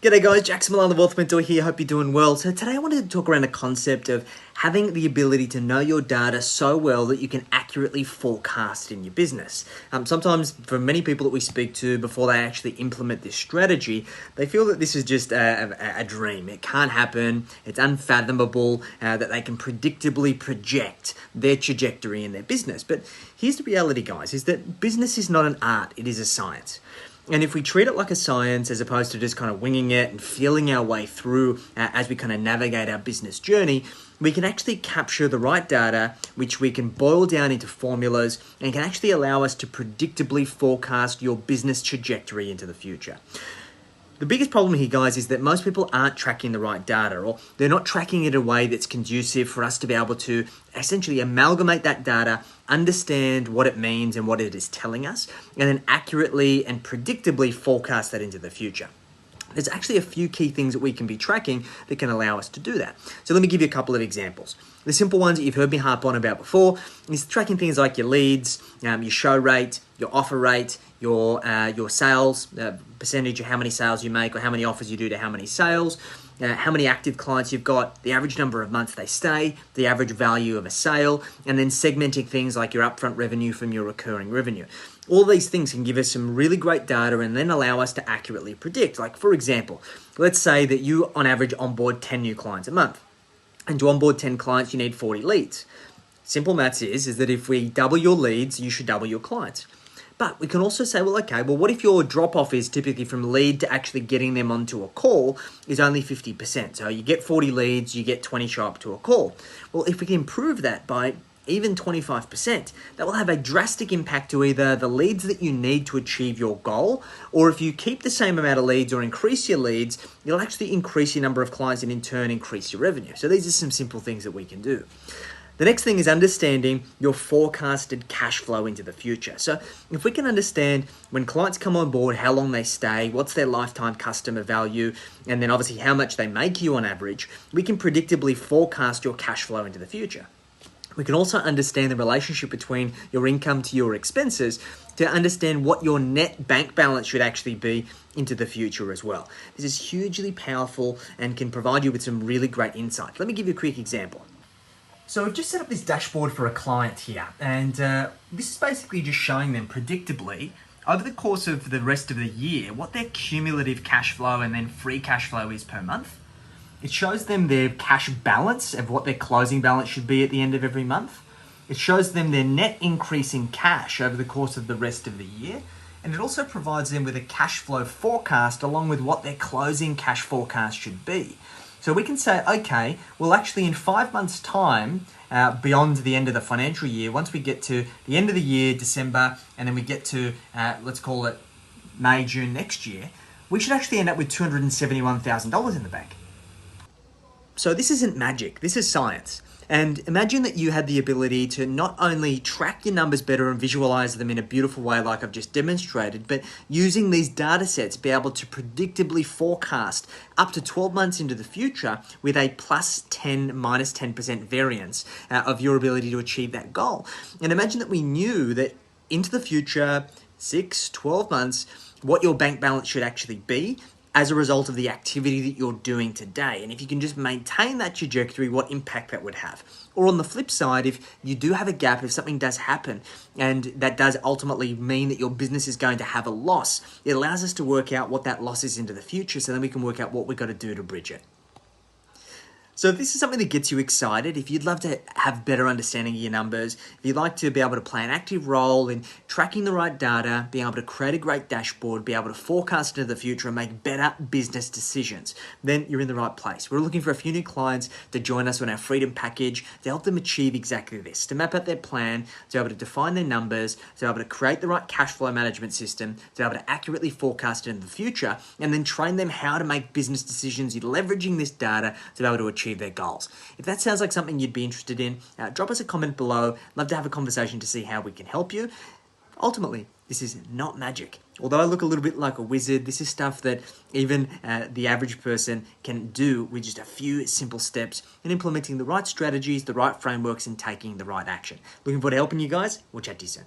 G'day guys, Jackson Millan, the Wealth Mentor here. Hope you're doing well. So today I wanted to talk around the concept of having the ability to know your data so well that you can accurately forecast in your business. Sometimes for many people that we speak to before they actually implement this strategy, they feel that this is just a dream. It can't happen. It's unfathomable that they can predictably project their trajectory in their business. But here's the reality, guys, is that business is not an art, it is a science. And if we treat it like a science as opposed to just kind of winging it and feeling our way through as we kind of navigate our business journey, we can actually capture the right data, which we can boil down into formulas and can actually allow us to predictably forecast your business trajectory into the future. The biggest problem here, guys, is that most people aren't tracking the right data, or they're not tracking it in a way that's conducive for us to be able to essentially amalgamate that data, understand what it means and what it is telling us, and then accurately and predictably forecast that into the future. There's actually a few key things that we can be tracking that can allow us to do that. So let me give you a couple of examples. The simple ones that you've heard me harp on about before is tracking things like your leads, your show rate, your offer rate, your sales, percentage of how many sales you make or how many offers you do to how many sales, how many active clients you've got, the average number of months they stay, the average value of a sale, and then segmenting things like your upfront revenue from your recurring revenue. All these things can give us some really great data and then allow us to accurately predict. Like, for example, let's say that you on average onboard 10 new clients a month. And to onboard 10 clients, you need 40 leads. Simple maths is that if we double your leads, you should double your clients. But we can also say, well, okay, well, what if your drop-off is typically from lead to actually getting them onto a call is only 50%? So you get 40 leads, you get 20 show up to a call. Well, if we can improve that by even 25%, that will have a drastic impact to either the leads that you need to achieve your goal, or if you keep the same amount of leads or increase your leads, you'll actually increase your number of clients and in turn increase your revenue. So these are some simple things that we can do. The next thing is understanding your forecasted cash flow into the future. So if we can understand when clients come on board, how long they stay, what's their lifetime customer value, and then obviously how much they make you on average, we can predictably forecast your cash flow into the future. We can also understand the relationship between your income to your expenses to understand what your net bank balance should actually be into the future as well. This is hugely powerful and can provide you with some really great insight. Let me give you a quick example. So we've just set up this dashboard for a client here, and this is basically just showing them predictably over the course of the rest of the year what their cumulative cash flow and then free cash flow is per month. It shows them their cash balance of what their closing balance should be at the end of every month. It shows them their net increase in cash over the course of the rest of the year. And it also provides them with a cash flow forecast along with what their closing cash forecast should be. So we can say, okay, well actually in 5 months' time, beyond the end of the financial year, once we get to the end of the year, December, and then we get to, let's call it May, June next year, we should actually end up with $271,000 in the bank. So this isn't magic, this is science. And imagine that you had the ability to not only track your numbers better and visualize them in a beautiful way like I've just demonstrated, but using these data sets, be able to predictably forecast up to 12 months into the future with a plus 10, minus 10% variance of your ability to achieve that goal. And imagine that we knew that into the future, 6, 12 months, what your bank balance should actually be as a result of the activity that you're doing today. And if you can just maintain that trajectory, what impact that would have. Or on the flip side, if you do have a gap, if something does happen, and that does ultimately mean that your business is going to have a loss, it allows us to work out what that loss is into the future, so then we can work out what we've got to do to bridge it. So if this is something that gets you excited, if you'd love to have better understanding of your numbers, if you'd like to be able to play an active role in tracking the right data, being able to create a great dashboard, be able to forecast into the future and make better business decisions, then you're in the right place. We're looking for a few new clients to join us on our Freedom Package to help them achieve exactly this, to map out their plan, to be able to define their numbers, to be able to create the right cash flow management system, to be able to accurately forecast into the future, and then train them how to make business decisions leveraging this data to be able to achieve their goals. If that sounds like something you'd be interested in, drop us a comment below. Love to have a conversation to see how we can help you. Ultimately, this is not magic. Although I look a little bit like a wizard, this is stuff that even the average person can do with just a few simple steps and implementing the right strategies, the right frameworks, and taking the right action. Looking forward to helping you guys. We'll chat to you soon.